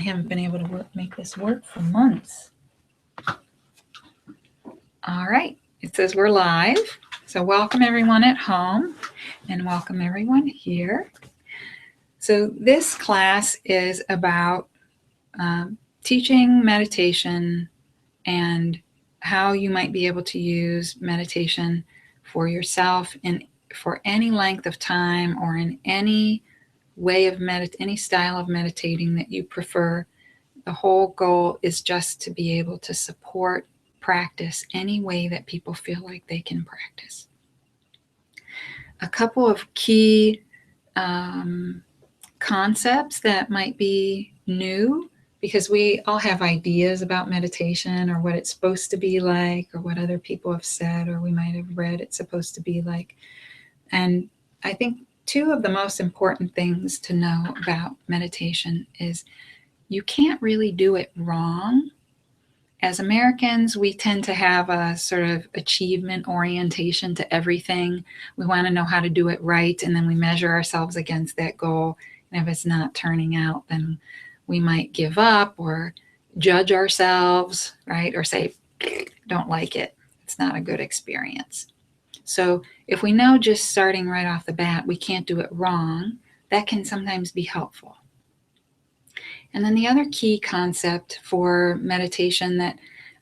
haven't been able to make this work for months. All right, it says we're live. So welcome everyone at home and welcome everyone here. So this class is about teaching meditation and how you might be able to use meditation for yourself and for any length of time or in any way of any style of meditating that you prefer. The whole goal is just to be able to support practice any way that people feel like they can practice. A couple of key concepts that might be new, because we all have ideas about meditation or what it's supposed to be like or what other people have said or we might have read it's supposed to be like. And I think two of the most important things to know about meditation is you can't really do it wrong. As Americans, we tend to have a sort of achievement orientation to everything. We want to know how to do it right, and then we measure ourselves against that goal. And if it's not turning out, then we might give up or judge ourselves, right? Or say, don't like it. It's not a good experience. So if we know just starting right off the bat, we can't do it wrong, that can sometimes be helpful. And then the other key concept for meditation that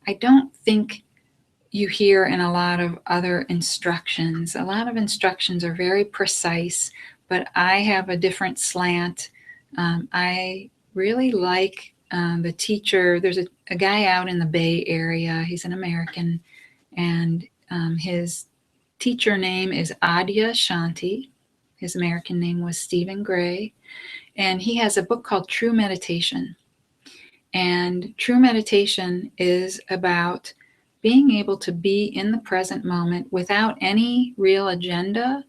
I don't think you hear in a lot of other instructions. A lot of instructions are very precise, but I have a different slant. I really like the teacher. There's a guy out in the Bay Area. He's an American, and his teacher name is Adya Shanti. His American name was Stephen Gray. And he has a book called True Meditation. And True Meditation is about being able to be in the present moment without any real agenda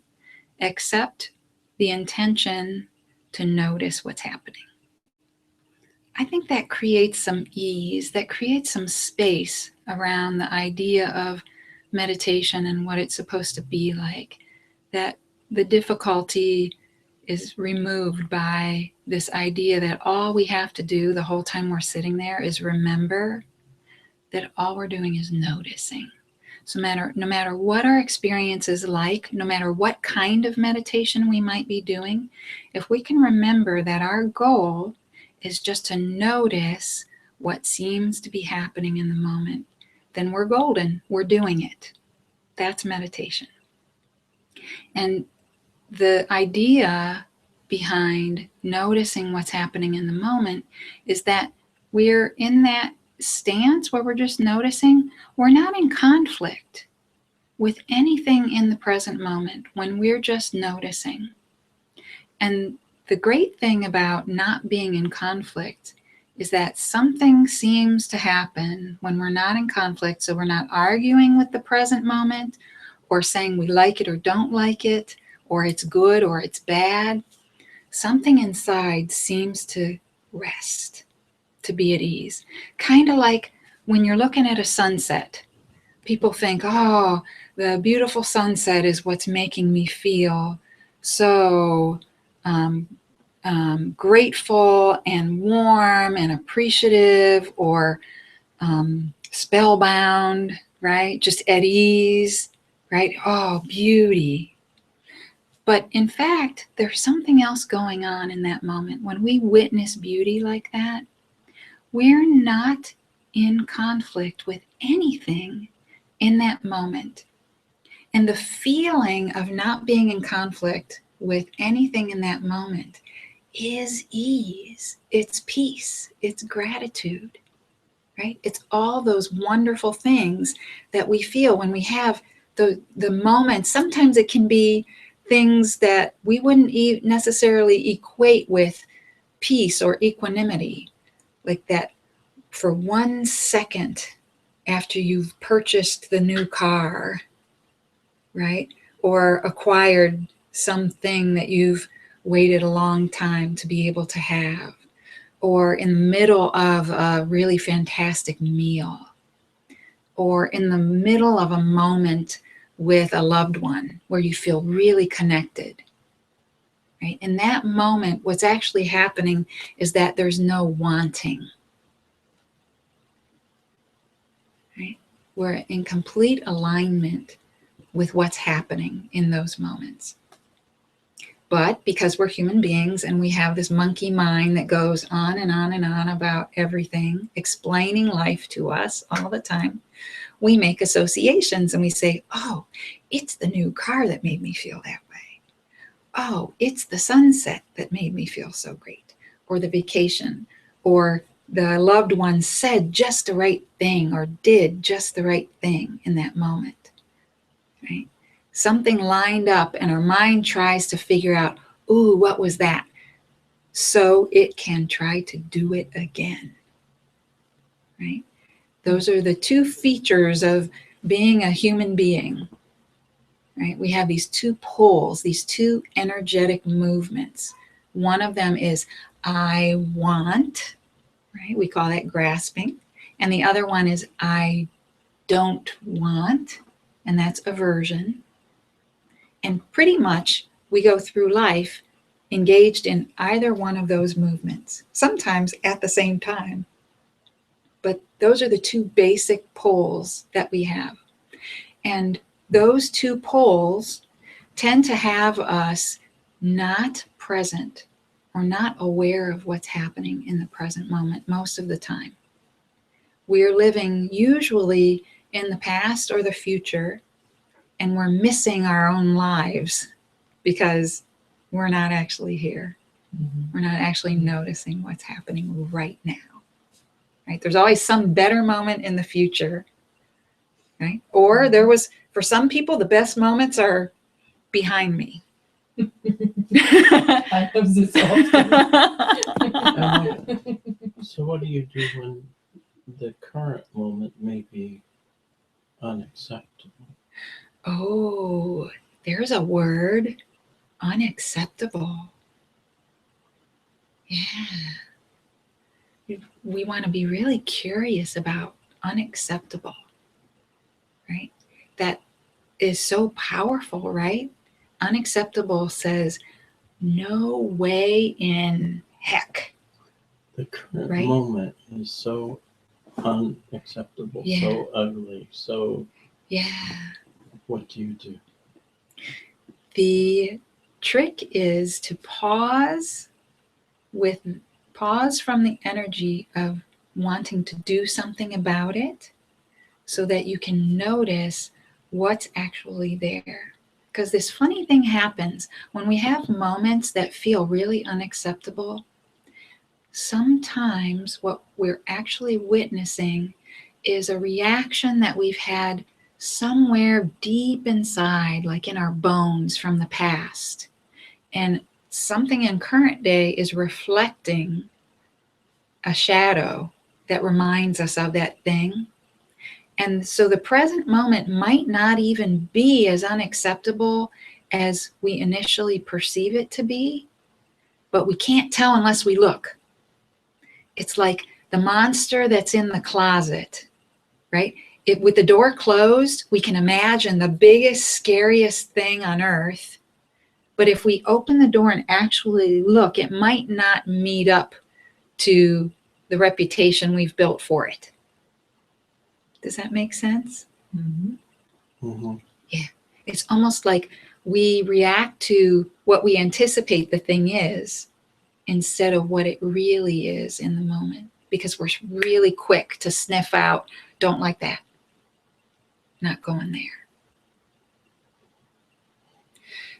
except the intention to notice what's happening. I think that creates some ease, that creates some space around the idea of meditation and what it's supposed to be like, that the difficulty is removed by this idea that all we have to do the whole time we're sitting there is remember that all we're doing is noticing. So no matter what our experience is like, no matter what kind of meditation we might be doing, if we can remember that our goal is just to notice what seems to be happening in the moment, then we're golden. We're doing it. That's meditation. And the idea behind noticing what's happening in the moment is that we're in that stance where we're just noticing. We're not in conflict with anything in the present moment when we're just noticing. And the great thing about not being in conflict is that something seems to happen when we're not in conflict. So we're not arguing with the present moment or saying we like it or don't like it, or it's good or it's bad. Something inside seems to rest, to be at ease. Kind of like when you're looking at a sunset. People think, oh, the beautiful sunset is what's making me feel so grateful and warm and appreciative, or spellbound, right? Just at ease, right? Oh, beauty. But in fact, there's something else going on in that moment. When we witness beauty like that, we're not in conflict with anything in that moment. And the feeling of not being in conflict with anything in that moment is ease, it's peace, it's gratitude, right? It's all those wonderful things that we feel when we have the moments. Sometimes it can be things that we wouldn't necessarily equate with peace or equanimity, like that for 1 second after you've purchased the new car, right? Or acquired something that you've waited a long time to be able to have, or in the middle of a really fantastic meal, or in the middle of a moment with a loved one where you feel really connected. right? In that moment, what's actually happening is that there's no wanting, right? We're in complete alignment with what's happening in those moments. But because we're human beings and we have this monkey mind that goes on and on and on about everything, explaining life to us all the time, we make associations and we say, oh, it's the new car that made me feel that way. Oh, it's the sunset that made me feel so great, or the vacation, or the loved one said just the right thing or did just the right thing in that moment, right? Something lined up and our mind tries to figure out, ooh, what was that? So it can try to do it again, right? Those are the two features of being a human being, right? We have these two poles, these two energetic movements. One of them is I want, right? We call that grasping. And the other one is I don't want, and that's aversion. And pretty much we go through life engaged in either one of those movements, sometimes at the same time. But those are the two basic poles that we have. And those two poles tend to have us not present or not aware of what's happening in the present moment most of the time. We're living usually in the past or the future, and we're missing our own lives because we're not actually here. Mm-hmm. We're not actually noticing what's happening right now. Right? There's always some better moment in the future. Right? Or there was, for some people, the best moments are behind me. I have this often. So what do you do when the current moment may be unacceptable? Oh, there's a word, unacceptable. Yeah. We want to be really curious about unacceptable, right? That is so powerful, right? Unacceptable says, no way in heck. The current right? moment is so unacceptable, Yeah. so ugly, so... Yeah. What do you do? The trick is to pause from the energy of wanting to do something about it so that you can notice what's actually there. Because this funny thing happens when we have moments that feel really unacceptable. Sometimes what we're actually witnessing is a reaction that we've had somewhere deep inside, like in our bones from the past. And something in current day is reflecting a shadow that reminds us of that thing. And so the present moment might not even be as unacceptable as we initially perceive it to be, but we can't tell unless we look. It's like the monster that's in the closet, right? With the door closed, we can imagine the biggest, scariest thing on earth. But if we open the door and actually look, it might not meet up to the reputation we've built for it. Does that make sense? Mm-hmm. Mm-hmm. Yeah. It's almost like we react to what we anticipate the thing is instead of what it really is in the moment, because we're really quick to sniff out, don't like that, not going there.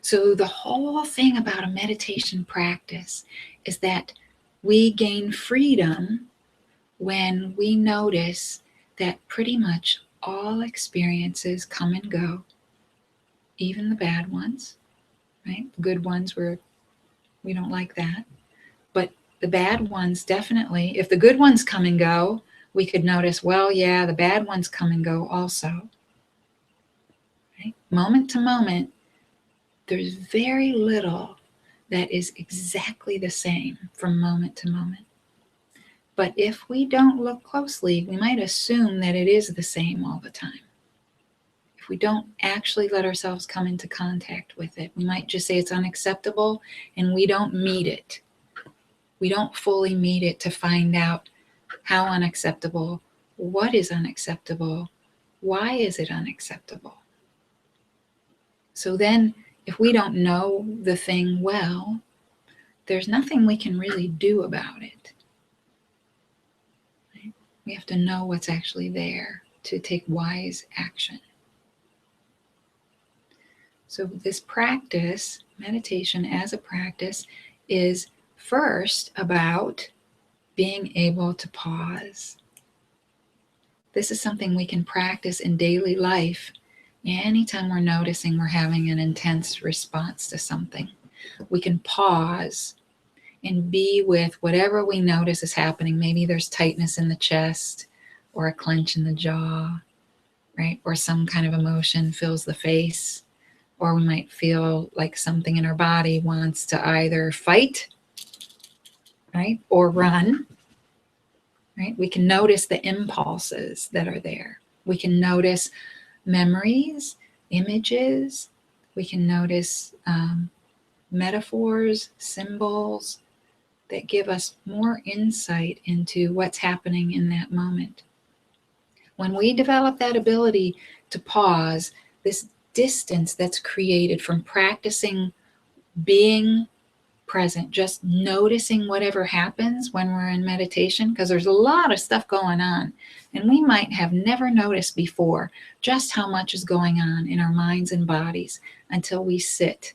So the whole thing about a meditation practice is that we gain freedom when we notice that pretty much all experiences come and go, even the bad ones, right? The good ones we don't like that. But the bad ones, definitely, if the good ones come and go, we could notice, well, yeah, the bad ones come and go also. Right? Moment to moment, there's very little that is exactly the same from moment to moment. But if we don't look closely, we might assume that it is the same all the time. if we don't actually let ourselves come into contact with it. We might just say it's unacceptable, and we don't meet it. We don't fully meet it to find out how unacceptable, what is unacceptable, why is it unacceptable. So then, if we don't know the thing well, there's nothing we can really do about it. Right? We have to know what's actually there to take wise action. So this practice, meditation as a practice, is first about being able to pause. This is something we can practice in daily life anytime we're noticing we're having an intense response to something. We can pause and be with whatever we notice is happening. Maybe there's tightness in the chest or a clench in the jaw, right? Or some kind of emotion fills the face. Or we might feel like something in our body wants to either fight, right, or run, right? We can notice the impulses that are there. We can notice memories, images. We can notice metaphors, symbols that give us more insight into what's happening in that moment. When we develop that ability to pause, this distance that's created from practicing being present, just noticing whatever happens when we're in meditation, because there's a lot of stuff going on, and we might have never noticed before just how much is going on in our minds and bodies until we sit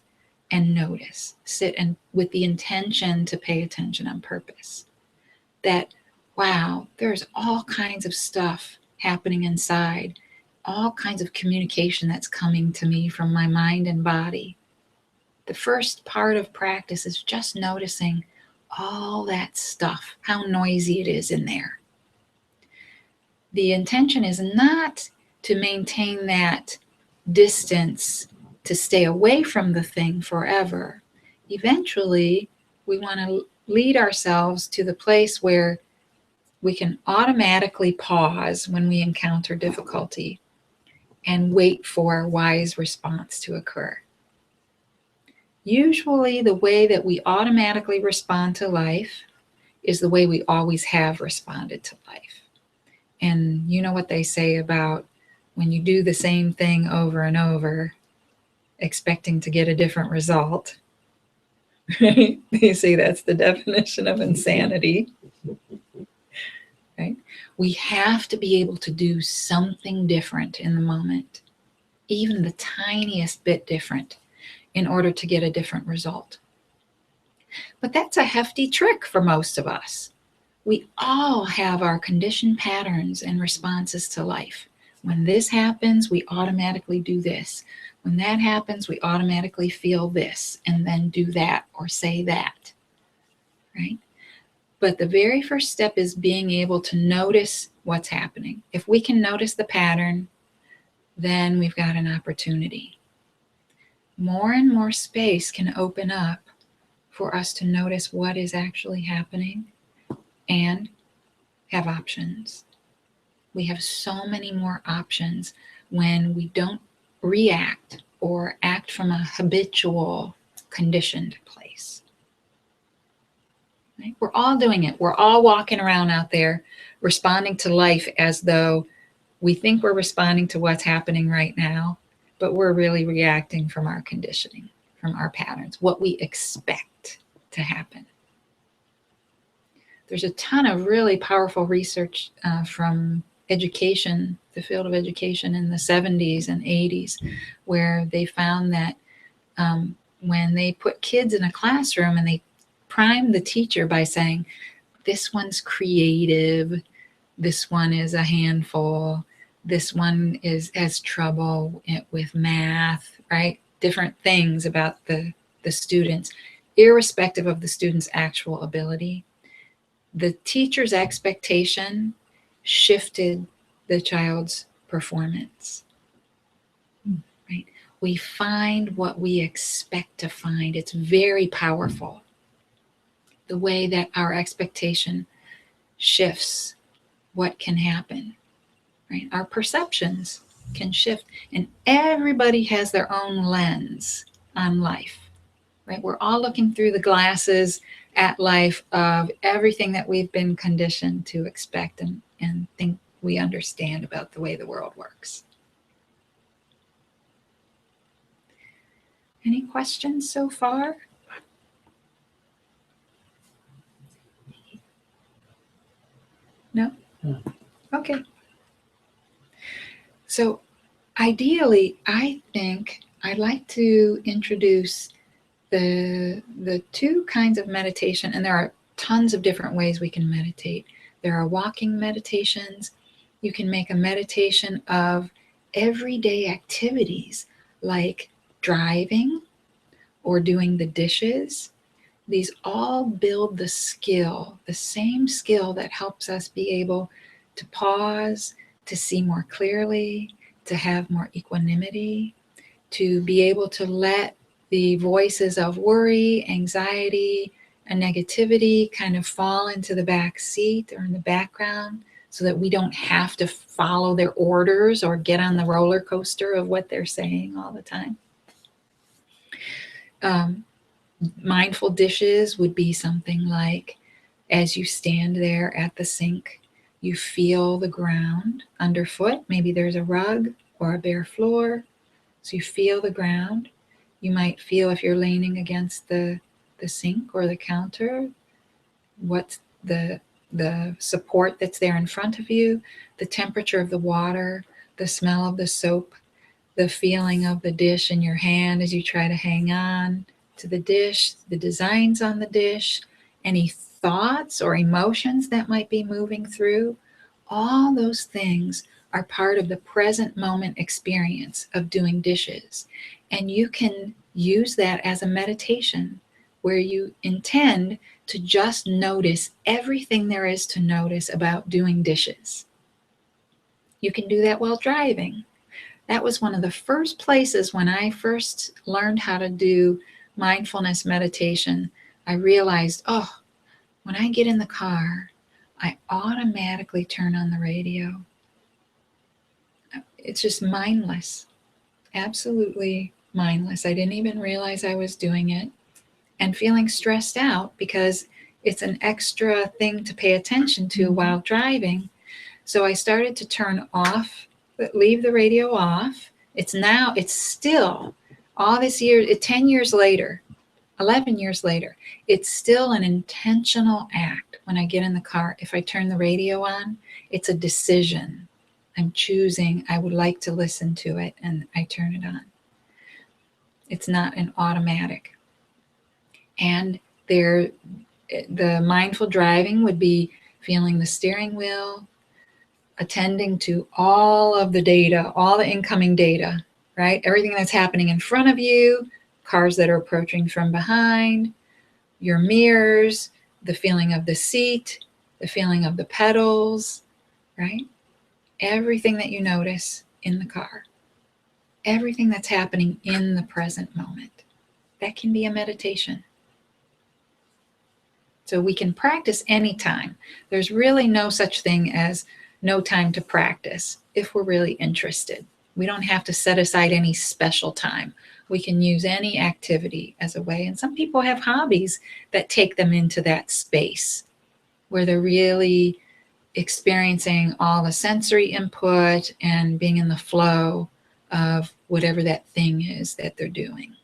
and notice, sit and with the intention to pay attention on purpose. That, wow, there's all kinds of stuff happening inside, all kinds of communication that's coming to me from my mind and body. The first part of practice is just noticing all that stuff, how noisy it is in there. The intention is not to maintain that distance, to stay away from the thing forever. Eventually, we want to lead ourselves to the place where we can automatically pause when we encounter difficulty and wait for a wise response to occur. Usually, the way that we automatically respond to life is the way we always have responded to life. And you know what they say about when you do the same thing over and over, expecting to get a different result, right? They say that's the definition of insanity, right? We have to be able to do something different in the moment, even the tiniest bit different, in order to get a different result. But that's a hefty trick for most of us. We all have our conditioned patterns and responses to life. When this happens, we automatically do this. When that happens, we automatically feel this and then do that or say that, right? But the very first step is being able to notice what's happening. If we can notice the pattern, then we've got an opportunity. More and more space can open up for us to notice what is actually happening and have options. We have so many more options when we don't react or act from a habitual, conditioned place. Right? We're all doing it. We're all walking around out there responding to life as though we think we're responding to what's happening right now, but we're really reacting from our conditioning, from our patterns, what we expect to happen. There's a ton of really powerful research from education, the field of education in the 70s and 80s, where they found that when they put kids in a classroom and they primed the teacher by saying, this one's creative, this one is a handful, this one has trouble with math, right? Different things about the students, irrespective of the student's actual ability. The teacher's expectation shifted the child's performance, right? We find what we expect to find. It's very powerful, the way that our expectation shifts what can happen, right? Our perceptions can shift. And everybody has their own lens on life, right? We're all looking through the glasses at life of everything that we've been conditioned to expect and think we understand about the way the world works. Any questions so far? No? Okay. So ideally, I think I'd like to introduce the two kinds of meditation, and there are tons of different ways we can meditate. There are walking meditations. You can make a meditation of everyday activities like driving or doing the dishes. These all build the skill, the same skill that helps us be able to pause, to see more clearly, to have more equanimity, to be able to let the voices of worry, anxiety, and negativity kind of fall into the back seat or in the background so that we don't have to follow their orders or get on the roller coaster of what they're saying all the time. Mindful dishes would be something like, as you stand there at the sink, you feel the ground underfoot. Maybe there's a rug or a bare floor. So you feel the ground. You might feel, if you're leaning against the sink or the counter, what's the support that's there in front of you, the temperature of the water, the smell of the soap, the feeling of the dish in your hand as you try to hang on to the dish, the designs on the dish, any thoughts or emotions that might be moving through. All those things are part of the present moment experience of doing dishes. And you can use that as a meditation where you intend to just notice everything there is to notice about doing dishes. You can do that while driving. That was one of the first places when I first learned how to do mindfulness meditation. I realized, oh, when I get in the car, I automatically turn on the radio. It's just mindless, absolutely mindless. I didn't even realize I was doing it, and feeling stressed out because it's an extra thing to pay attention to while driving. So I started to turn off, leave the radio off. It's still, all this year, 10 years later, 11 years later, it's still an intentional act when I get in the car. If I turn the radio on, it's a decision. I'm choosing, I would like to listen to it, and I turn it on. It's not an automatic. And the mindful driving would be feeling the steering wheel, attending to all of the data, all the incoming data, right? Everything that's happening in front of you, cars that are approaching from behind, your mirrors, the feeling of the seat, the feeling of the pedals, right? Everything that you notice in the car, everything that's happening in the present moment. That can be a meditation. So we can practice anytime. There's really no such thing as no time to practice if we're really interested. We don't have to set aside any special time. We can use any activity as a way. And some people have hobbies that take them into that space where they're really experiencing all the sensory input and being in the flow of whatever that thing is that they're doing.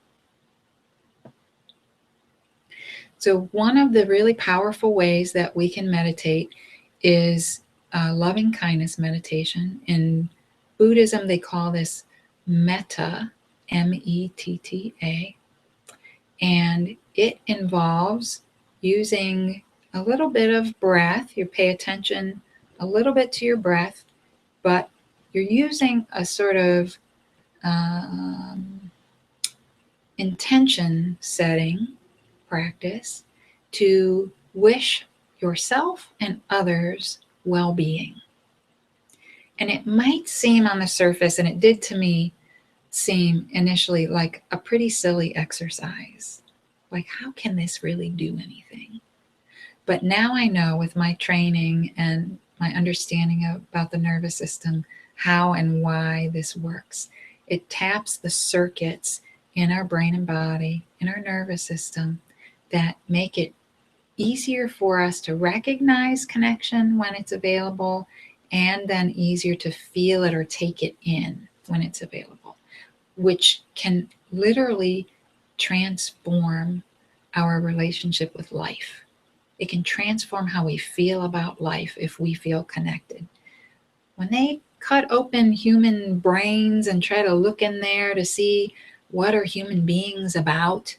So one of the really powerful ways that we can meditate is loving kindness meditation. In Buddhism, they call this metta, M-E-T-T-A, and it involves using a little bit of breath. You pay attention a little bit to your breath, but you're using a sort of intention setting practice to wish yourself and others well-being. And it might seem on the surface, and it did to me, seem initially like a pretty silly exercise. Like, how can this really do anything? But now I know, with my training and my understanding about the nervous system, how and why this works. It taps the circuits in our brain and body, in our nervous system, that make it easier for us to recognize connection when it's available, and then easier to feel it or take it in when it's available, which can literally transform our relationship with life. It can transform how we feel about life if we feel connected. When they cut open human brains and try to look in there to see what are human beings about,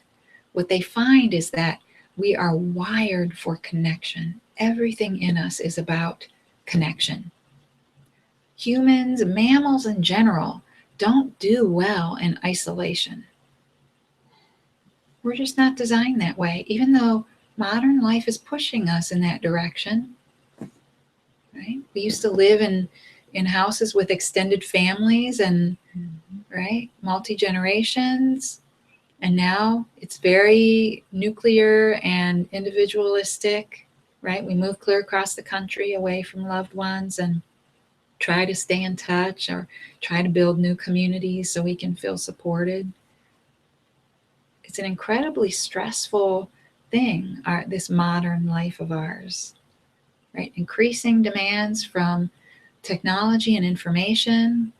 what they find is that we are wired for connection. Everything in us is about connection. Humans, mammals in general, don't do well in isolation. We're just not designed that way, even though modern life is pushing us in that direction. Right? We used to live in houses with extended families and right, multi-generations, and now it's very nuclear and individualistic. Right? We move clear across the country away from loved ones and try to stay in touch or try to build new communities so we can feel supported. It's an incredibly stressful thing, this modern life of ours, right? Increasing demands from technology and information.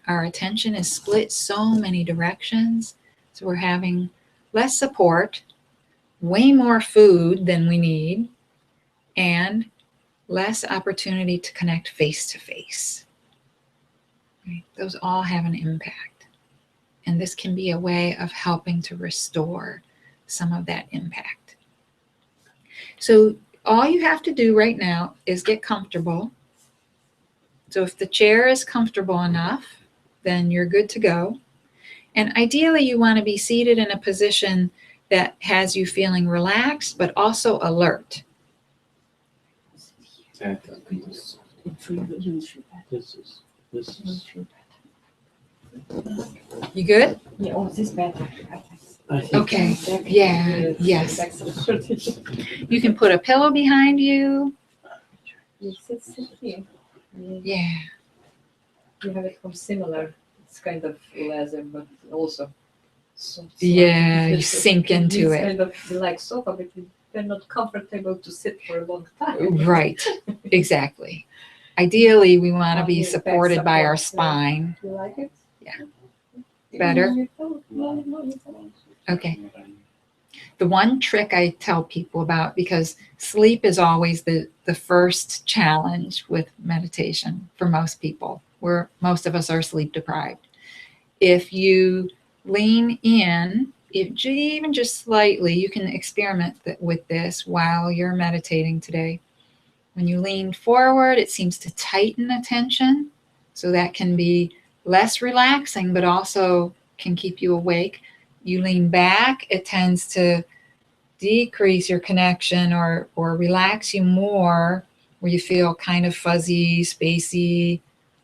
Our attention is split so many directions. So we're having less support, way more food than we need, and less opportunity to connect face to face. Right? Those all have an impact. And this can be a way of helping to restore some of that impact. So all you have to do right now is get comfortable. So if the chair is comfortable enough, then you're good to go. And ideally, you want to be seated in a position that has you feeling relaxed, but also alert. This is. You good? Yeah, oh, this better. Okay. Yeah. Yes. You can put a pillow behind you. Yes, it's here. Yeah. You have it from similar. It's kind of leather, but also soft. Yeah, you sink into it's it. kind of like sofa, but they're not comfortable to sit for a long time. Right. Exactly. Ideally, we want to be supported by our spine. You like it? Yeah. Better? Okay. The one trick I tell people about, because sleep is always the first challenge with meditation for most people, where most of us are sleep deprived. If you lean in, even just slightly, you can experiment with this while you're meditating today. When you lean forward, it seems to tighten attention, so that can be less relaxing, but also can keep you awake. You lean back, it tends to decrease your connection or relax you more, where you feel kind of fuzzy, spacey,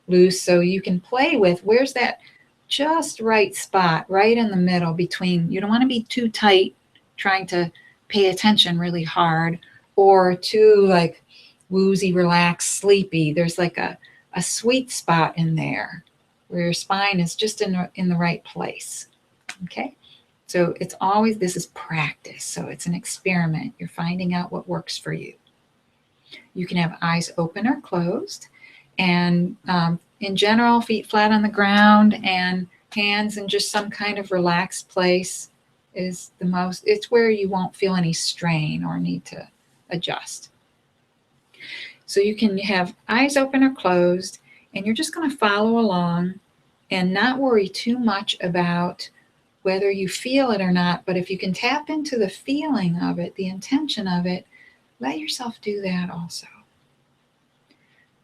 loose. So you can play with where's that just right spot, right in the middle between. You don't want to be too tight, trying to pay attention really hard, or too like woozy, relaxed, sleepy. There's like a sweet spot in there where your spine is just in the right place. Okay. So it's always, this is practice. So it's an experiment. You're finding out what works for you. You can have eyes open or closed. And in general, feet flat on the ground and hands in just some kind of relaxed place is the most, it's where you won't feel any strain or need to adjust. So you can have eyes open or closed, and you're just going to follow along and not worry too much about whether you feel it or not. But if you can tap into the feeling of it, the intention of it, let yourself do that also.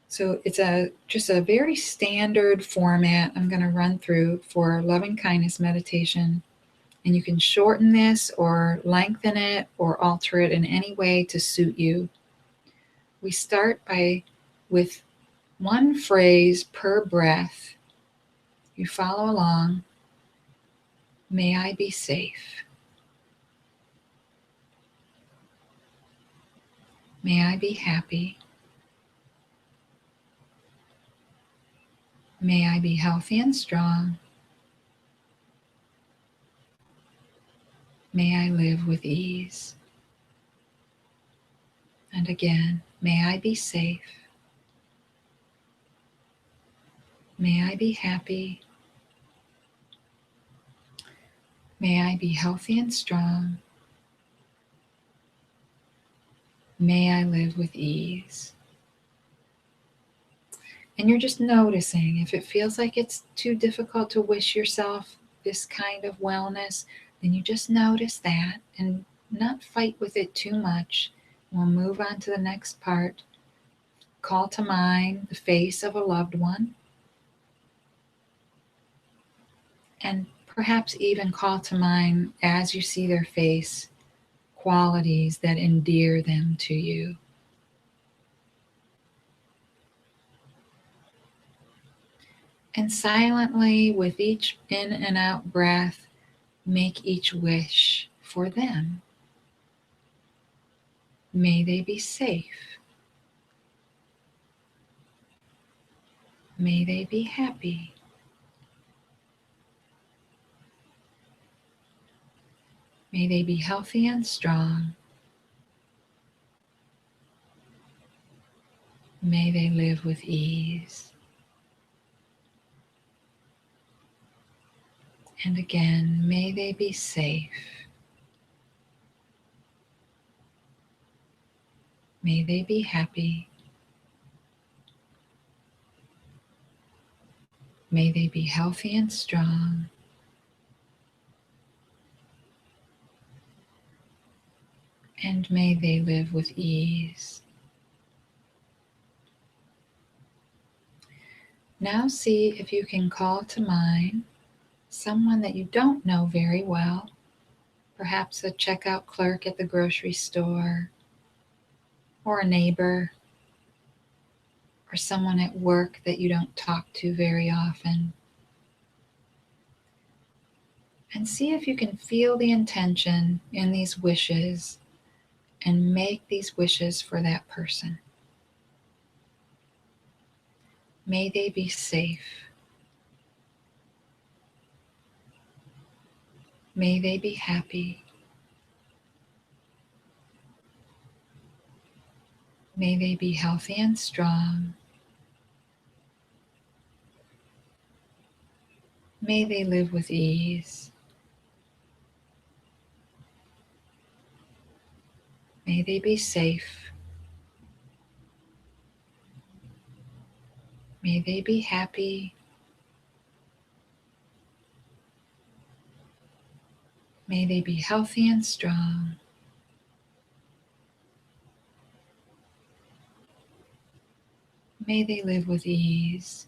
So it's just a very standard format I'm going to run through for loving kindness meditation. And you can shorten this or lengthen it or alter it in any way to suit you. We start with one phrase per breath. You follow along. May I be safe. May I be happy. May I be healthy and strong. May I live with ease. And again, may I be safe. May I be happy. May I be healthy and strong. May I live with ease. And you're just noticing if it feels like it's too difficult to wish yourself this kind of wellness, then you just notice that and not fight with it too much. We'll move on to the next part. Call to mind the face of a loved one, and perhaps even call to mind, as you see their face, qualities that endear them to you. And silently, with each in and out breath, make each wish for them. May they be safe. May they be happy. May they be healthy and strong. May they live with ease. And again, may they be safe. May they be happy. May they be healthy and strong. And may they live with ease. Now see if you can call to mind someone that you don't know very well, perhaps a checkout clerk at the grocery store, or a neighbor, or someone at work that you don't talk to very often. And see if you can feel the intention in these wishes and make these wishes for that person. May they be safe. May they be happy. May they be healthy and strong. May they live with ease. May they be safe. May they be happy. May they be healthy and strong. May they live with ease.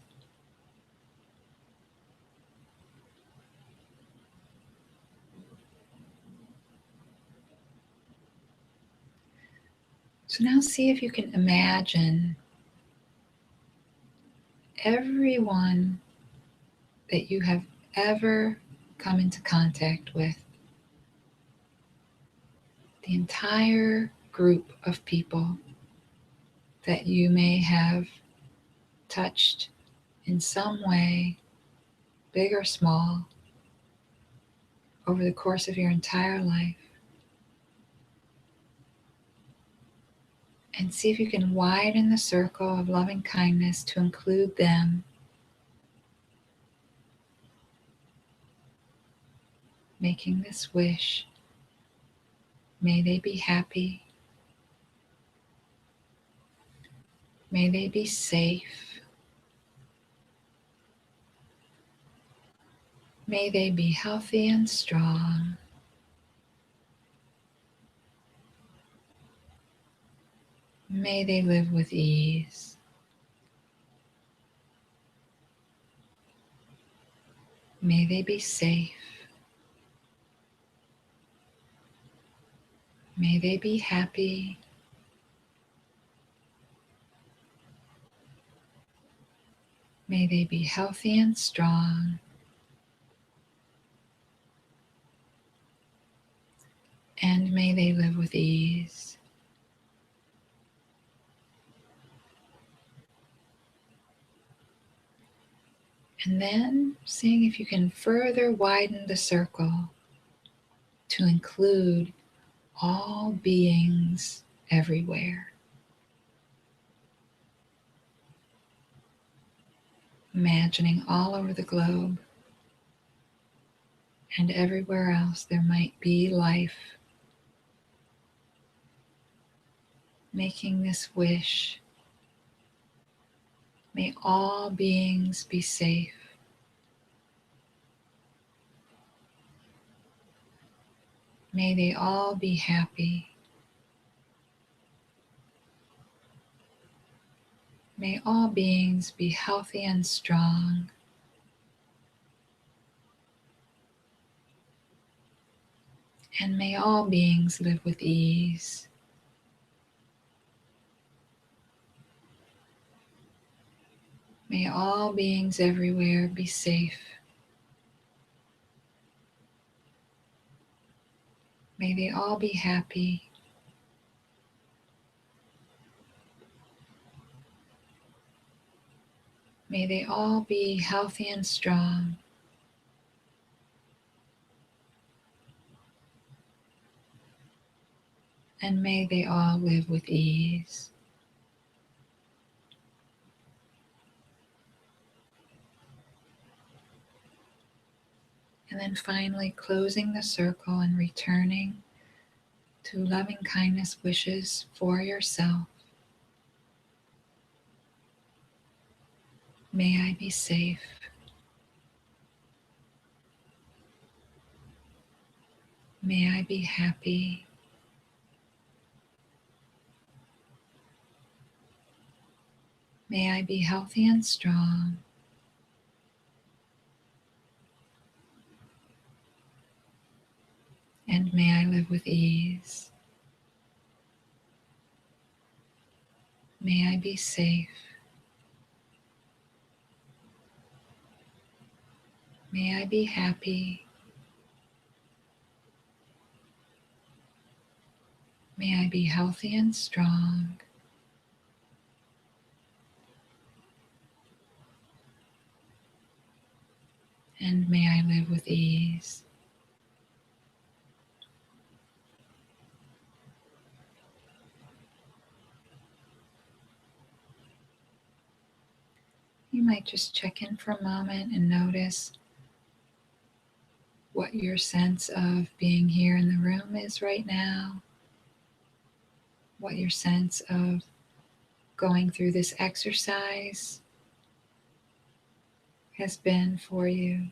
So now see if you can imagine everyone that you have ever come into contact with, the entire group of people that you may have touched in some way, big or small, over the course of your entire life. And see if you can widen the circle of loving kindness to include them. Making this wish, may they be happy. May they be safe. May they be healthy and strong. May they live with ease. May they be safe. May they be happy. May they be healthy and strong. And may they live with ease. And then seeing if you can further widen the circle to include all beings everywhere. Imagining all over the globe and everywhere else there might be life. Making this wish, may all beings be safe. May they all be happy. May all beings be healthy and strong. And may all beings live with ease. May all beings everywhere be safe. May they all be happy. May they all be healthy and strong. And may they all live with ease. And then finally closing the circle and returning to loving kindness wishes for yourself. May I be safe. May I be happy. May I be healthy and strong. And may I live with ease. May I be safe. May I be happy. May I be healthy and strong. And may I live with ease. You might just check in for a moment and notice what your sense of being here in the room is right now, what your sense of going through this exercise has been for you.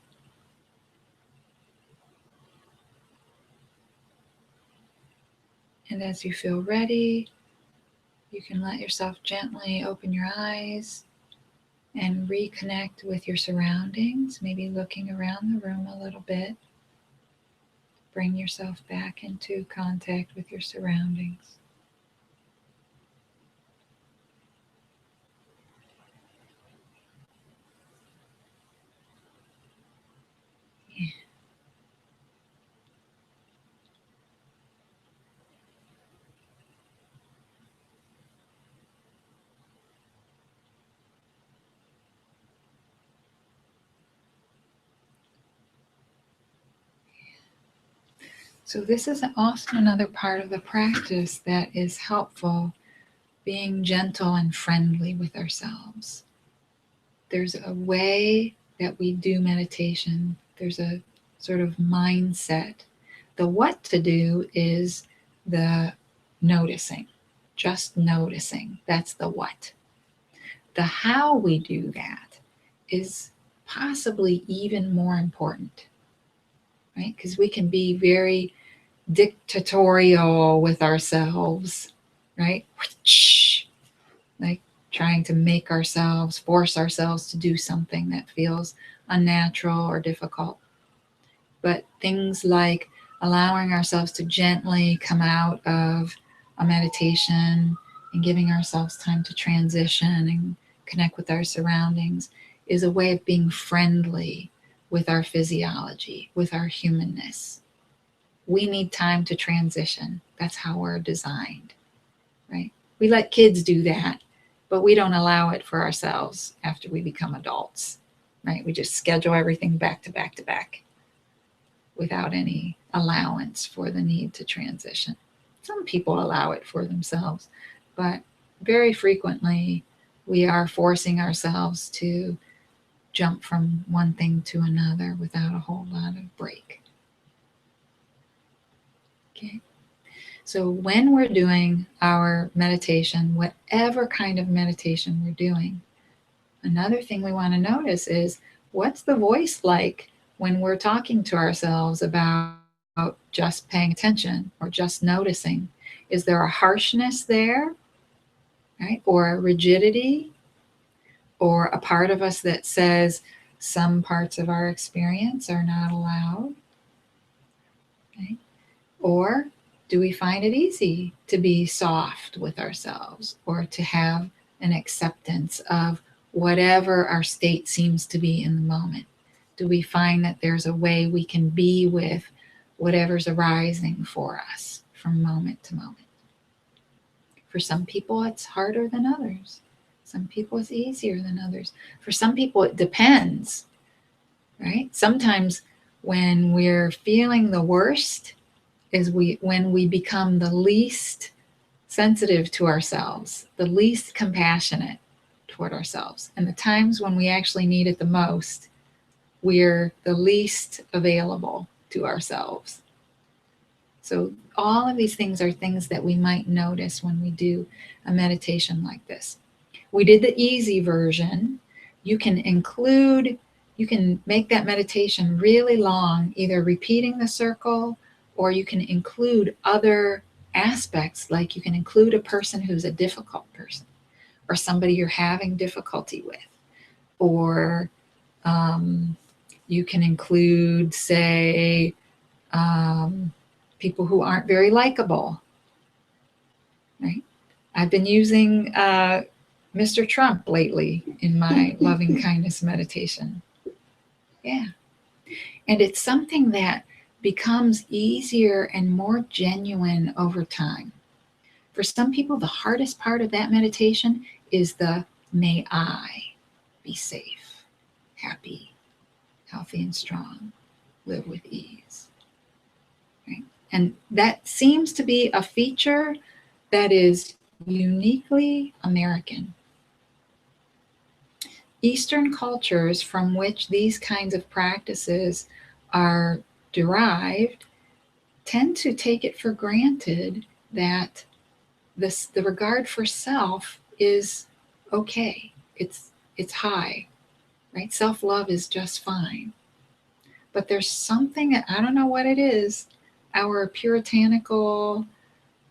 And as you feel ready, you can let yourself gently open your eyes and reconnect with your surroundings, maybe looking around the room a little bit. Bring yourself back into contact with your surroundings. So this is also another part of the practice that is helpful, being gentle and friendly with ourselves. There's a way that we do meditation. There's a sort of mindset. The what to do is the noticing, just noticing. That's the what. The how we do that is possibly even more important, right? Because we can be very dictatorial with ourselves, right? Like trying to make ourselves, force ourselves to do something that feels unnatural or difficult. But things like allowing ourselves to gently come out of a meditation and giving ourselves time to transition and connect with our surroundings is a way of being friendly with our physiology, with our humanness. We need time to transition. That's how we're designed, right? We let kids do that, but we don't allow it for ourselves after we become adults. right? We just schedule everything back to back to back without any allowance for the need to transition. Some people allow it for themselves, but very frequently we are forcing ourselves to jump from one thing to another without a whole lot of break. Okay. So when we're doing our meditation, whatever kind of meditation we're doing, another thing we want to notice is, what's the voice like when we're talking to ourselves about just paying attention or just noticing? Is there a harshness there, right? Or a rigidity, or a part of us that says some parts of our experience are not allowed, right? Or do we find it easy to be soft with ourselves, or to have an acceptance of whatever our state seems to be in the moment? Do we find that there's a way we can be with whatever's arising for us from moment to moment? For some people, it's harder than others. Some people, it's easier than others. For some people, it depends, right? Sometimes when we're feeling the worst is when we become the least sensitive to ourselves, the least compassionate toward ourselves. And the times when we actually need it the most, we're the least available to ourselves. So all of these things are things that we might notice when we do a meditation like this. We did the easy version. You can make that meditation really long, either repeating the circle, or you can include other aspects, like you can include a person who's a difficult person, or somebody you're having difficulty with, or you can include, say, people who aren't very likable, right? I've been using Mr. Trump lately in my loving kindness meditation. Yeah. And it's something that becomes easier and more genuine over time. For some people, the hardest part of that meditation is the may I be safe, happy, healthy, and strong, live with ease. Right? And that seems to be a feature that is uniquely American. Eastern cultures from which these kinds of practices are derived tend to take it for granted that the regard for self is okay. It's high, right? Self-love is just fine. But there's something, I don't know what it is, our puritanical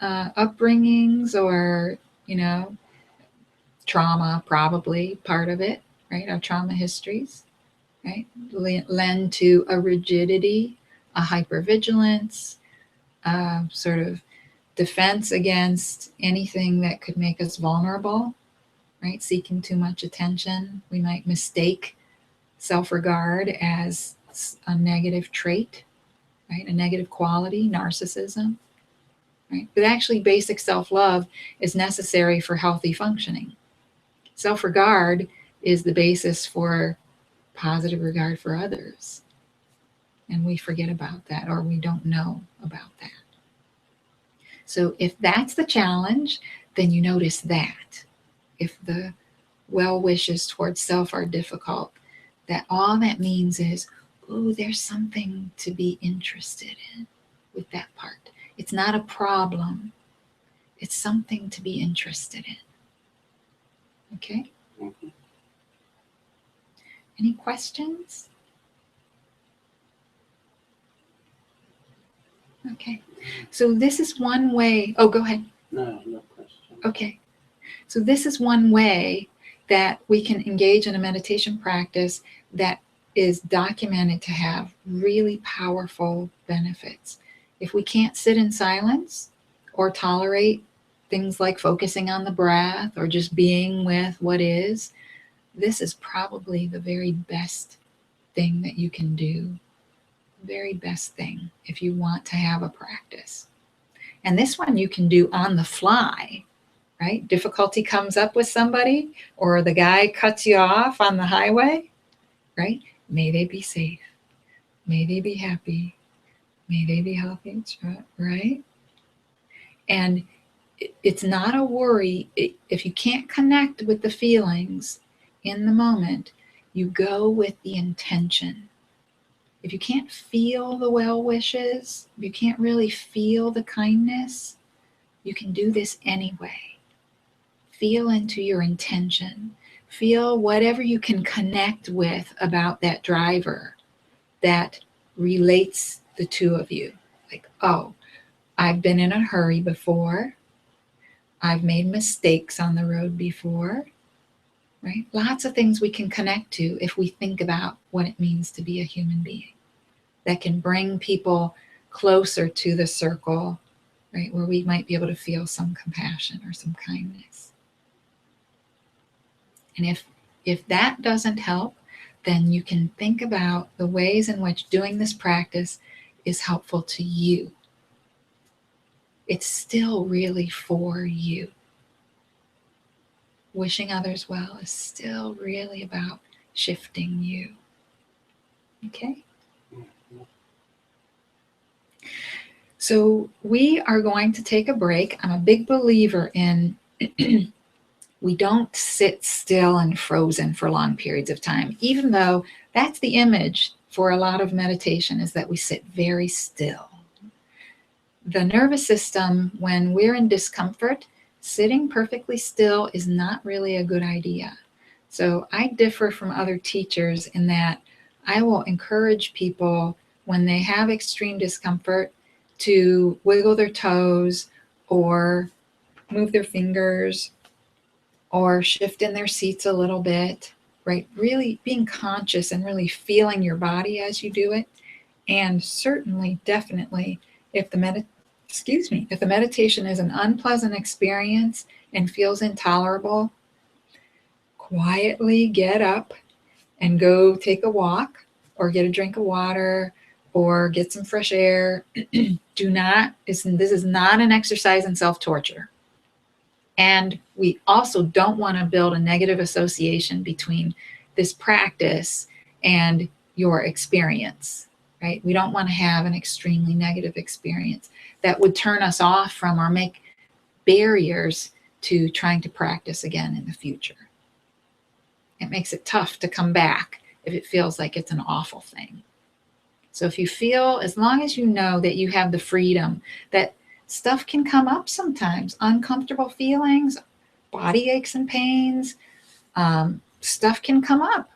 upbringings, or, trauma, probably part of it, right? Our trauma histories, right? Lend to a rigidity, a hypervigilance, sort of defense against anything that could make us vulnerable, right? Seeking too much attention. We might mistake self-regard as a negative trait, right? A negative quality, narcissism, right? But actually, basic self-love is necessary for healthy functioning. Self-regard is the basis for positive regard for others. And we forget about that, or we don't know about that. So if that's the challenge, then you notice that. If the well wishes towards self are difficult, that all that means is, oh, there's something to be interested in with that part. It's not a problem. It's something to be interested in. Okay? Mhm. Any questions? Okay. So this is one way. Oh, go ahead. No question. Okay. So this is one way that we can engage in a meditation practice that is documented to have really powerful benefits. If we can't sit in silence or tolerate things like focusing on the breath or just being with what is, this is probably the very best thing that you can do. Very best thing if you want to have a practice. And this one you can do on the fly, right? Difficulty comes up with somebody, or the guy cuts you off on the highway. right? May they be safe. May they be happy. May they be healthy, right? And it's not a worry. If you can't connect with the feelings in the moment, you go with the intention. If you can't feel the well wishes, if you can't really feel the kindness, you can do this anyway. Feel into your intention. Feel whatever you can connect with about that driver that relates the two of you. Like, oh, I've been in a hurry before. I've made mistakes on the road before, right? Lots of things we can connect to if we think about what it means to be a human being. That can bring people closer to the circle, right? Where we might be able to feel some compassion or some kindness. And if that doesn't help, then you can think about the ways in which doing this practice is helpful to you. It's still really for you. Wishing others well is still really about shifting you. Okay? So we are going to take a break. I'm a big believer in we don't sit still and frozen for long periods of time, even though that's the image for a lot of meditation, is that we sit very still. The nervous system, when we're in discomfort, sitting perfectly still is not really a good idea. So I differ from other teachers in that I will encourage people when they have extreme discomfort to wiggle their toes or move their fingers or shift in their seats a little bit, right? Really being conscious and really feeling your body as you do it. And certainly, definitely, if the meditation is an unpleasant experience and feels intolerable, quietly get up and go take a walk or get a drink of water or get some fresh air. This is not an exercise in self-torture. And we also don't want to build a negative association between this practice and your experience, right? We don't want to have an extremely negative experience that would turn us off from or make barriers to trying to practice again in the future. It makes it tough to come back if it feels like it's an awful thing. So if you feel, as long as you know that you have the freedom, that stuff can come up sometimes, uncomfortable feelings, body aches and pains, stuff can come up.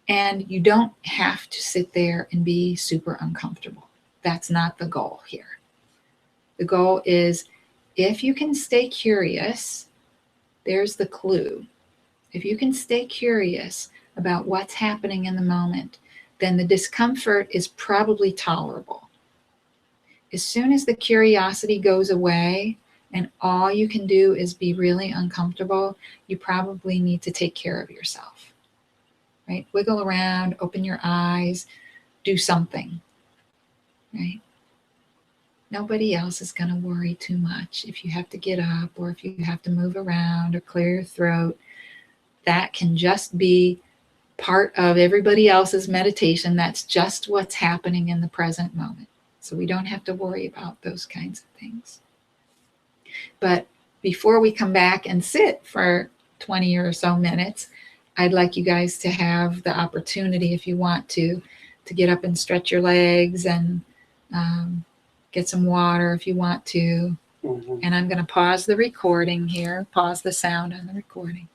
And you don't have to sit there and be super uncomfortable. That's not the goal here. The goal is, if you can stay curious, there's the clue. If you can stay curious about what's happening in the moment, then the discomfort is probably tolerable. As soon as the curiosity goes away and all you can do is be really uncomfortable, you probably need to take care of yourself, right? Wiggle around, open your eyes, do something, right? Nobody else is going to worry too much if you have to get up or if you have to move around or clear your throat. That can just be part of everybody else's meditation. That's just what's happening in the present moment. So we don't have to worry about those kinds of things. But before we come back and sit for 20 or so minutes, I'd like you guys to have the opportunity, if you want to get up and stretch your legs and get some water if you want to. Mm-hmm. And I'm going to pause the recording here, pause the sound on the recording.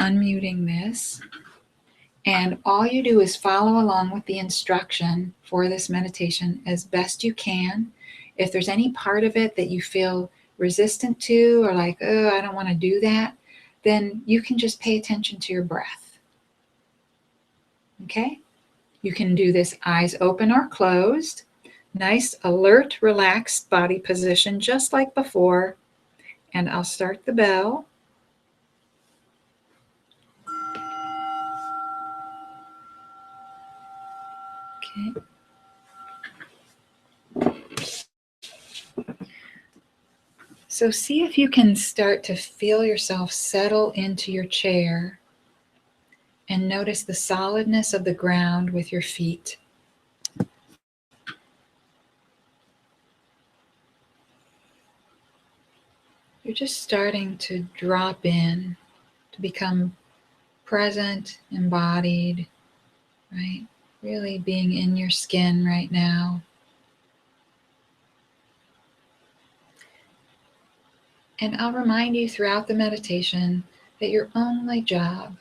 unmuting this. And all you do is follow along with the instruction for this meditation as best you can. If there's any part of it that you feel resistant to or like, oh, I don't want to do that, then you can just pay attention to your breath. Okay? You can do this eyes open or closed. Nice, alert, relaxed body position, just like before. And I'll start the bell. Okay. So see if you can start to feel yourself settle into your chair and notice the solidness of the ground with your feet. You're just starting to drop in, to become present, embodied, right? Really being in your skin right now. And I'll remind you throughout the meditation that your only job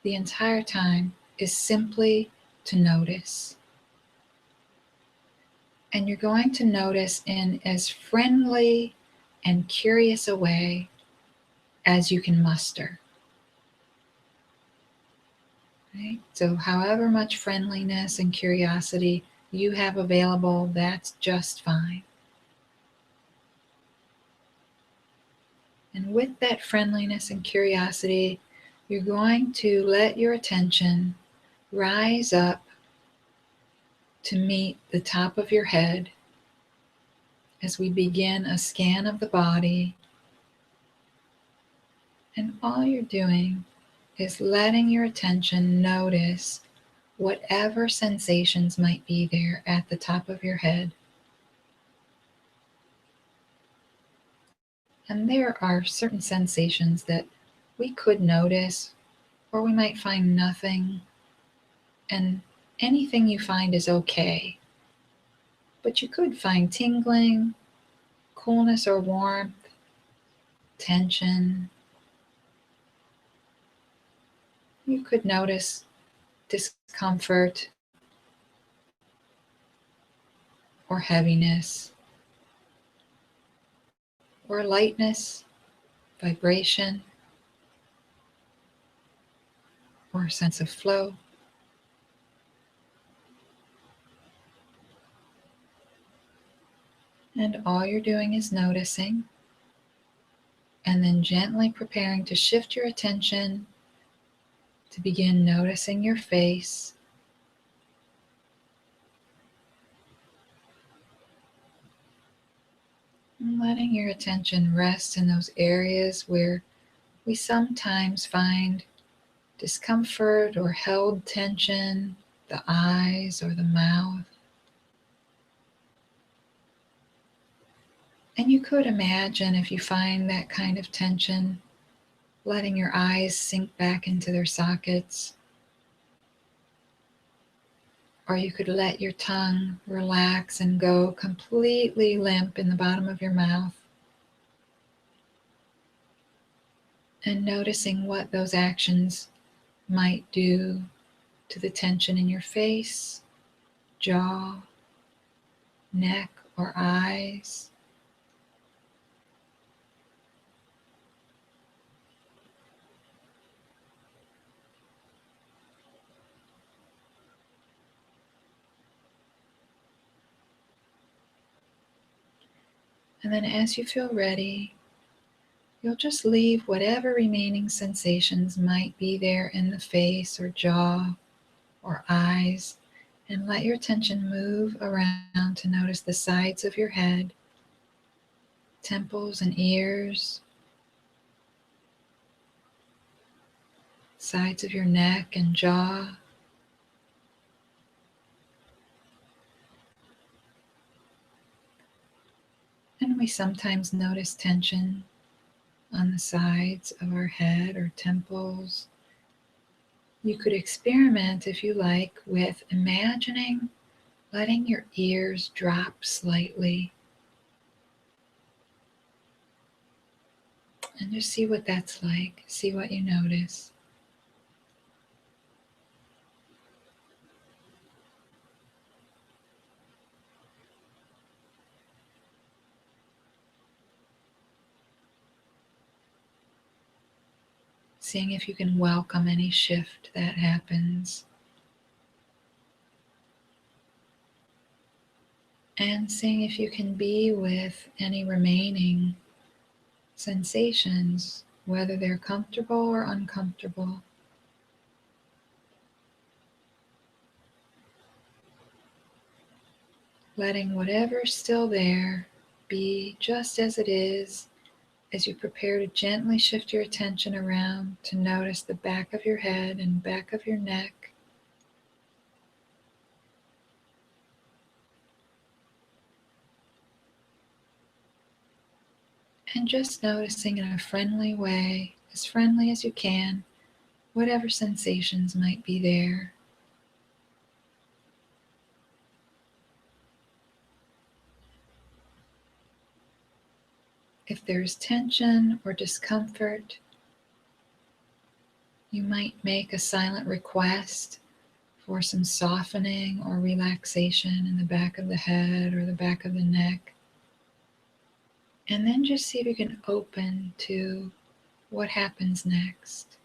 the entire time is simply to notice. And you're going to notice in as friendly and curious a way as you can muster. Right? So however much friendliness and curiosity you have available, that's just fine. And with that friendliness and curiosity, you're going to let your attention rise up to meet the top of your head as we begin a scan of the body. And all you're doing is letting your attention notice whatever sensations might be there at the top of your head. And there are certain sensations that we could notice, or we might find nothing. And anything you find is okay. But you could find tingling, coolness or warmth, tension. You could notice discomfort or heaviness, or lightness, vibration, or a sense of flow. And all you're doing is noticing, and then gently preparing to shift your attention to begin noticing your face. And letting your attention rest in those areas where we sometimes find discomfort or held tension, the eyes or the mouth. And you could imagine, if you find that kind of tension, letting your eyes sink back into their sockets. Or you could let your tongue relax and go completely limp in the bottom of your mouth. And noticing what those actions might do to the tension in your face, jaw, neck, or eyes. And then as you feel ready, you'll just leave whatever remaining sensations might be there in the face or jaw or eyes, and let your attention move around to notice the sides of your head, temples and ears, sides of your neck and jaw. And we sometimes notice tension on the sides of our head or temples. You could experiment, if you like, with imagining letting your ears drop slightly And just see what that's like. See what you notice. Seeing if you can welcome any shift that happens. And seeing if you can be with any remaining sensations, whether they're comfortable or uncomfortable. Letting whatever's still there be just as it is as you prepare to gently shift your attention around to notice the back of your head and back of your neck. And just noticing in a friendly way, as friendly as you can, whatever sensations might be there. If there's tension or discomfort, you might make a silent request for some softening or relaxation in the back of the head or the back of the neck. And then just see if you can open to what happens next.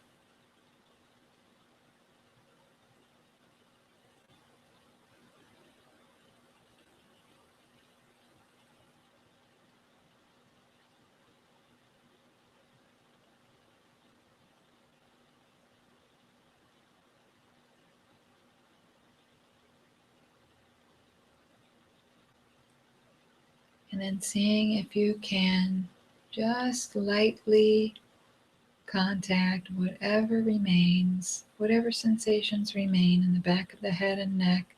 And then seeing if you can just lightly contact whatever remains, whatever sensations remain in the back of the head and neck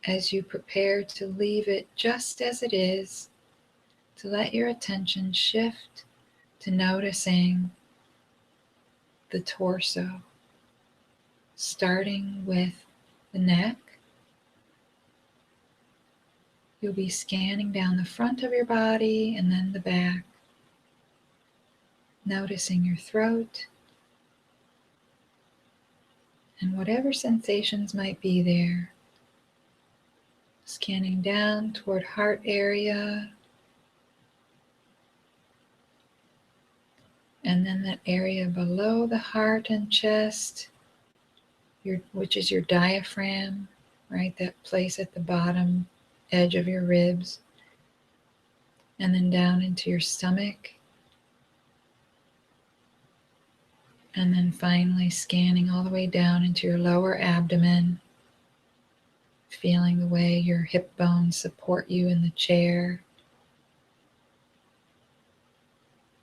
as you prepare to leave it just as it is, to let your attention shift to noticing the torso, starting with the neck. You'll be scanning down the front of your body and then the back, noticing your throat and whatever sensations might be there. Scanning down toward heart area, and then that area below the heart and chest, which is your diaphragm, right? That place at the bottom edge of your ribs, and then down into your stomach. And then finally scanning all the way down into your lower abdomen, feeling the way your hip bones support you in the chair.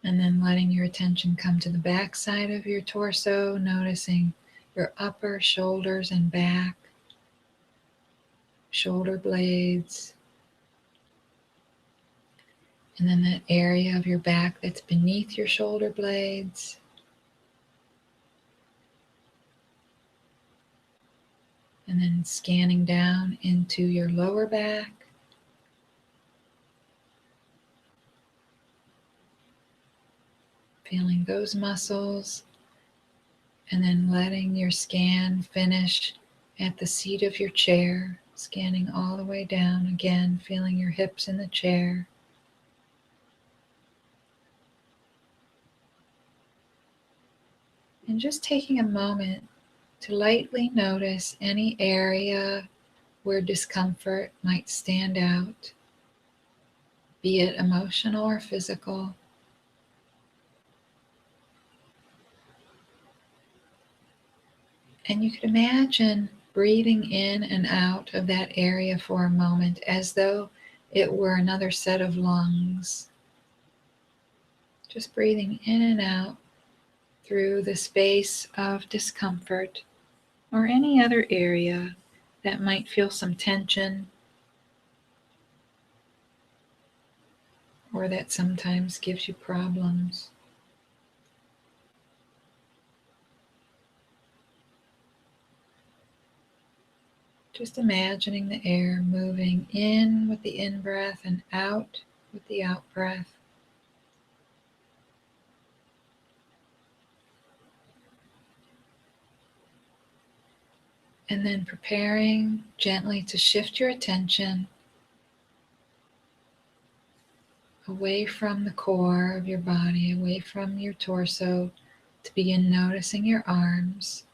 And then letting your attention come to the back side of your torso, noticing your upper shoulders and back, shoulder blades, and then that area of your back that's beneath your shoulder blades. And then scanning down into your lower back. Feeling those muscles. And then letting your scan finish at the seat of your chair. Scanning all the way down again, feeling your hips in the chair. And just taking a moment to lightly notice any area where discomfort might stand out, be it emotional or physical. And you could imagine breathing in and out of that area for a moment as though it were another set of lungs. Just breathing in and out through the space of discomfort or any other area that might feel some tension or that sometimes gives you problems. Just imagining the air moving in with the in-breath and out with the out-breath. And then preparing gently to shift your attention away from the core of your body, away from your torso, to begin noticing your arms.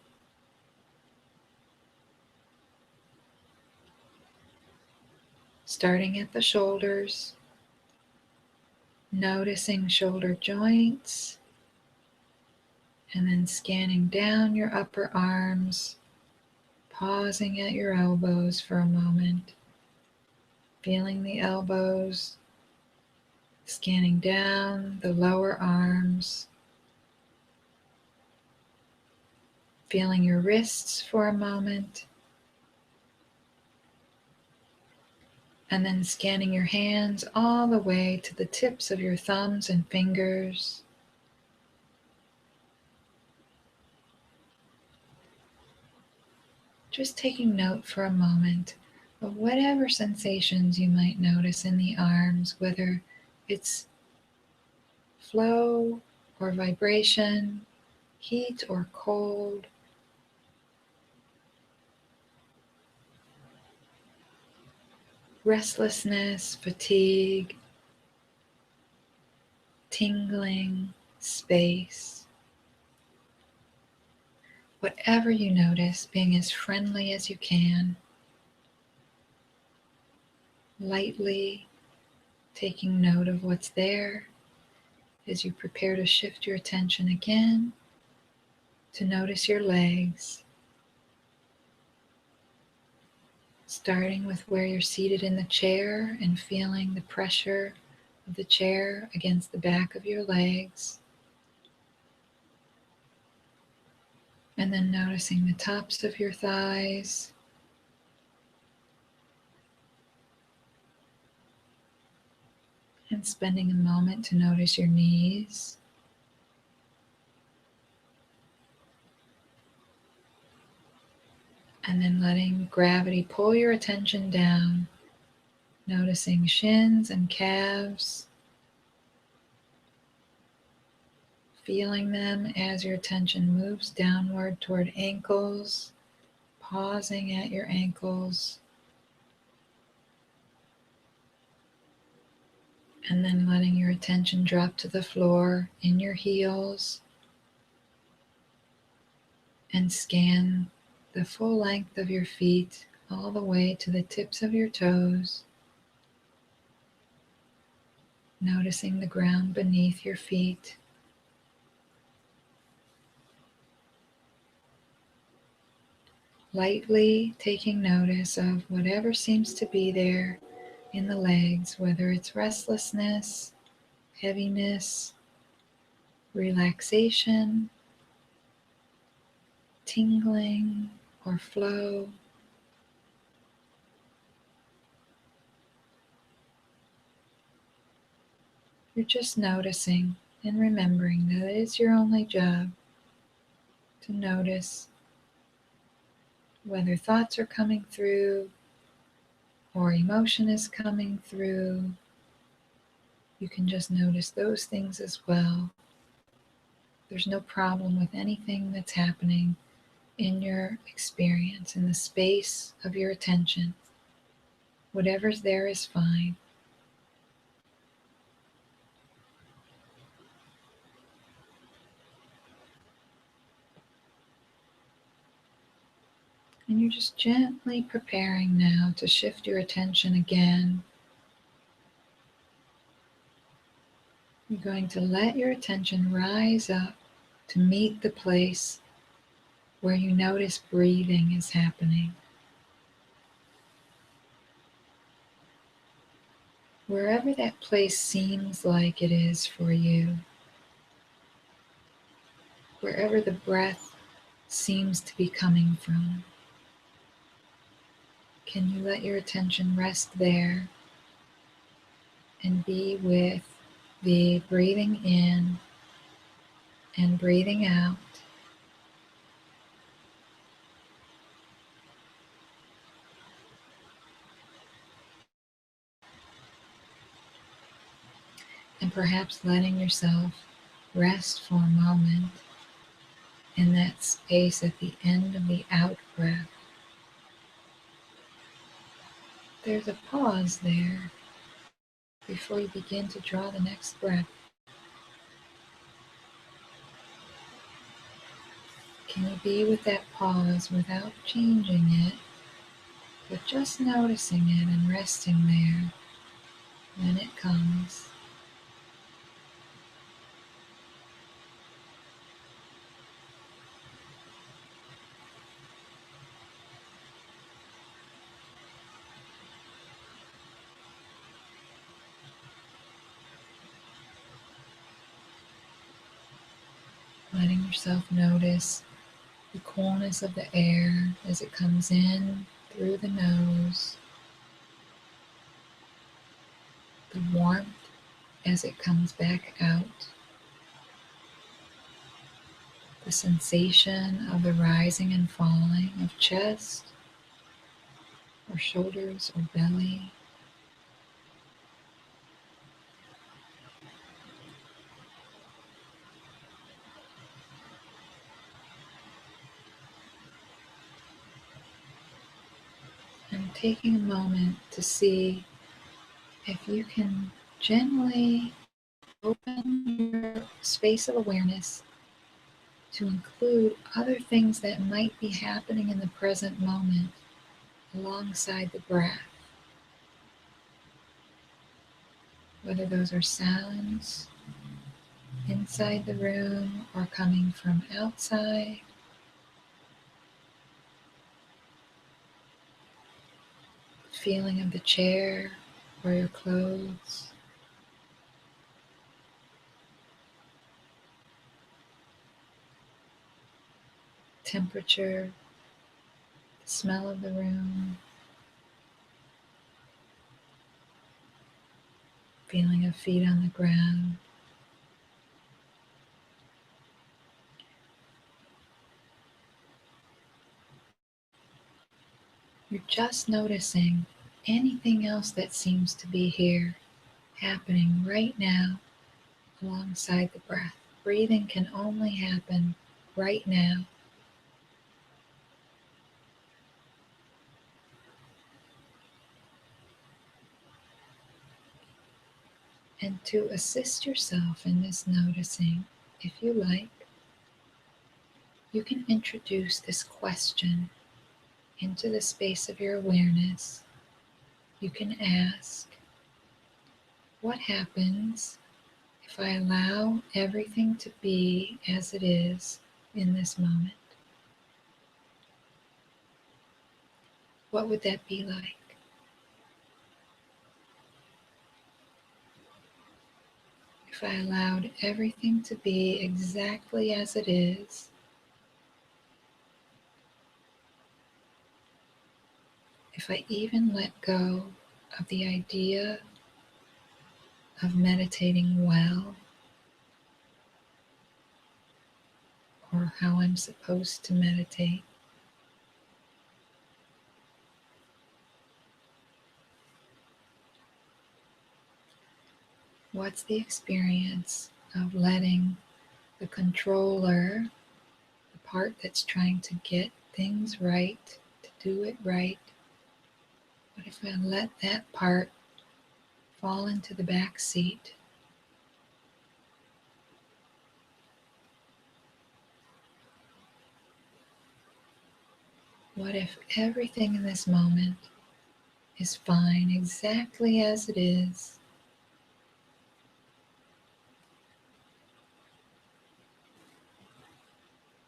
Starting at the shoulders, noticing shoulder joints, and then scanning down your upper arms, pausing at your elbows for a moment, feeling the elbows, scanning down the lower arms, feeling your wrists for a moment, and then scanning your hands all the way to the tips of your thumbs and fingers. Just taking note for a moment of whatever sensations you might notice in the arms, whether it's flow or vibration, heat or cold. Restlessness, fatigue, tingling, space. Whatever you notice, being as friendly as you can, lightly taking note of what's there as you prepare to shift your attention again to notice your legs, starting with where you're seated in the chair and feeling the pressure of the chair against the back of your legs. And then noticing the tops of your thighs, and spending a moment to notice your knees. And then letting gravity pull your attention down, noticing shins and calves, feeling them as your attention moves downward toward ankles, pausing at your ankles, and then letting your attention drop to the floor in your heels and scan the full length of your feet all the way to the tips of your toes, noticing the ground beneath your feet. Lightly taking notice of whatever seems to be there in the legs, whether it's restlessness, heaviness, relaxation, tingling, or flow. You're just noticing and remembering that it's your only job to notice whether thoughts are coming through or emotion is coming through. You can just notice those things as well. There's no problem with anything that's happening in your experience, in the space of your attention. Whatever's there is fine. And you're just gently preparing now to shift your attention again. You're going to let your attention rise up to meet the place where you notice breathing is happening. Wherever that place seems like it is for you, wherever the breath seems to be coming from, can you let your attention rest there and be with the breathing in and breathing out? And perhaps letting yourself rest for a moment in that space at the end of the out breath. there's a pause there before you begin to draw the next breath. Can you be with that pause without changing it, but just noticing it and resting there when it comes? Letting yourself notice the coolness of the air as it comes in through the nose, the warmth as it comes back out, the sensation of the rising and falling of chest or shoulders or belly. And taking a moment to see if you can gently open your space of awareness to include other things that might be happening in the present moment alongside the breath. Whether those are sounds inside the room or coming from outside. Feeling of the chair or your clothes. Temperature, the smell of the room. Feeling of feet on the ground. You're just noticing anything else that seems to be here, happening right now alongside the breath. Breathing can only happen right now. And to assist yourself in this noticing, if you like, you can introduce this question into the space of your awareness. You can ask, what happens if I allow everything to be as it is in this moment? What would that be like? If I allowed everything to be exactly as it is, if I even let go of the idea of meditating well, or how I'm supposed to meditate, what's the experience of letting the controller, the part that's trying to get things right, to do it right, what if I let that part fall into the back seat? What if everything in this moment is fine exactly as it is?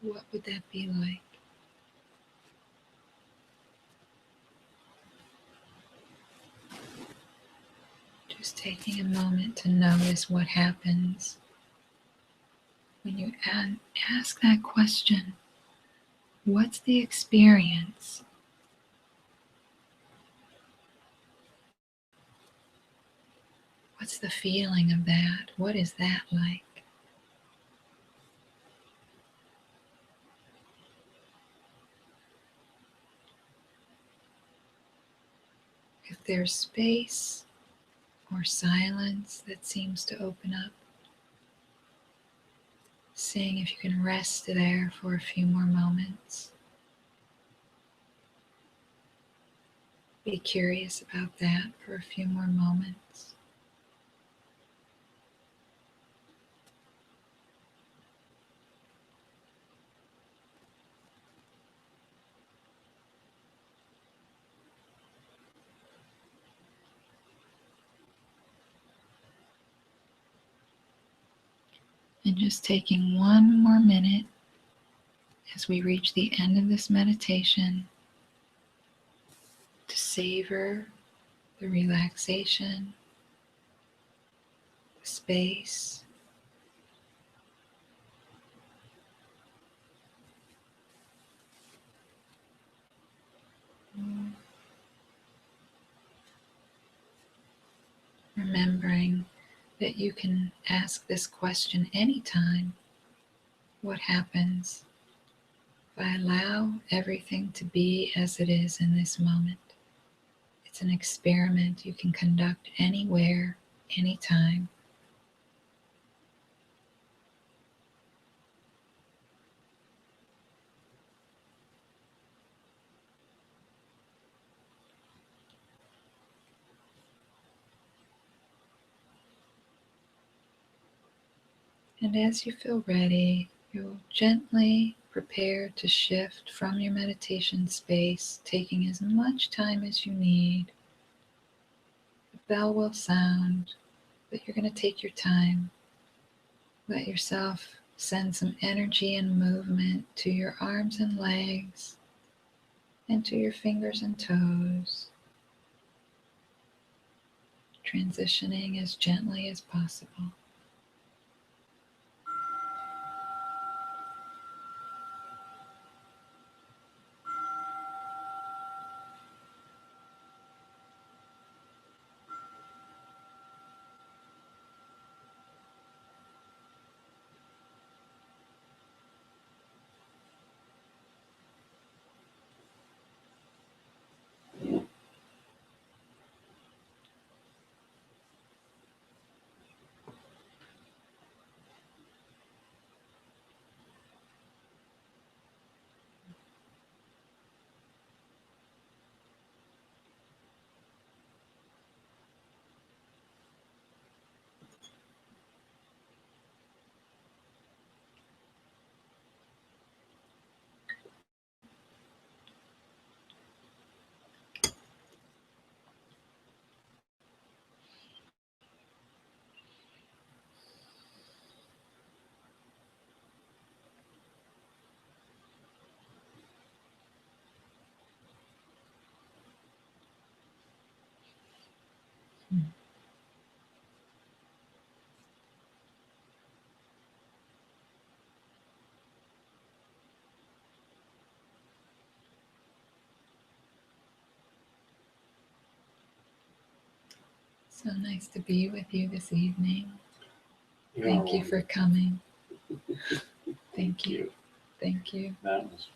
What would that be like? Just taking a moment to notice what happens when you ask that question. What's the experience? What's the feeling of that? What is that like? If there's space or silence that seems to open up, seeing if you can rest there for a few more moments. be curious about that for a few more moments. And just taking one more minute as we reach the end of this meditation to savor the relaxation, the space, remembering that you can ask this question anytime. What happens if I allow everything to be as it is in this moment? It's an experiment you can conduct anywhere, anytime. And as you feel ready, you'll gently prepare to shift from your meditation space, taking as much time as you need. The bell will sound, but you're going to take your time. Let yourself send some energy and movement to your arms and legs and to your fingers and toes, transitioning as gently as possible. So nice to be with you this evening. Thank you for coming. Thank you. Thank you. That was